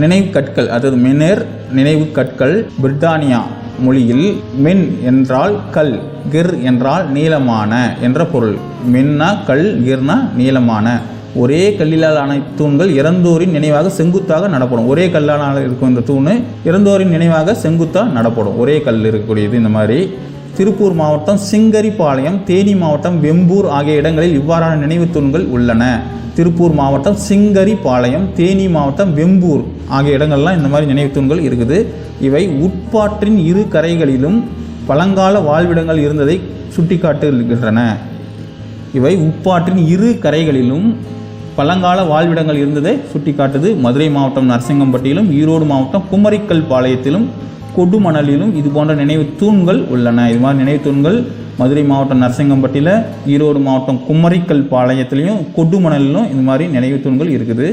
நினைவு கற்கள், அதாவது மெனேர் நினைவு கற்கள். பிரிட்டானியா மொழியில் மென் என்றால் கல், கிர் என்றால் நீளமான என்ற பொருள். மென்னா கல், கிர்னா நீளமான. ஒரே கல்லிலால் ஆன தூண்கள் இறந்தோரின் நினைவாக செங்குத்தாக நடப்படும். ஒரே கல்லால் இருக்கும் இந்த தூண் இறந்தோரின் நினைவாக செங்குத்தாக நடப்படும். ஒரே கல் இருக்கக்கூடியது. இந்த மாதிரி திருப்பூர் மாவட்டம் சிங்கரிபாளையம், தேனி மாவட்டம் வெம்பூர் ஆகிய இடங்களில் இவ்வாறான நினைவு தூண்கள் உள்ளன. திருப்பூர் மாவட்டம் சிங்கரிபாளையம், தேனி மாவட்டம் வெம்பூர் ஆகிய இடங்கள்லாம் இந்த மாதிரி நினைவு தூண்கள் இருக்குது. இவை உட்பாற்றின் இரு கரைகளிலும் பழங்கால வாழ்விடங்கள் இருந்ததை சுட்டிக்காட்டுகின்றன. இவை உட்பாற்றின் இரு கரைகளிலும் பழங்கால வாழ்விடங்கள் இருந்ததை சுட்டிக்காட்டுது. மதுரை மாவட்டம் நரசிங்கம்பட்டியிலும், ஈரோடு மாவட்டம் குமரிக்கல் பாளையத்திலும், கொடுமணலிலும் இது போன்ற நினைவு தூண்கள் உள்ளன. இது மாதிரி நினைவு தூண்கள் மதுரை மாவட்டம் நரசிங்கம்பட்டியில், ஈரோடு மாவட்டம் குமரிக்கல் பாளையத்திலையும், கொடுமணலிலும் இது மாதிரி நினைவு தூண்கள் இருக்குது.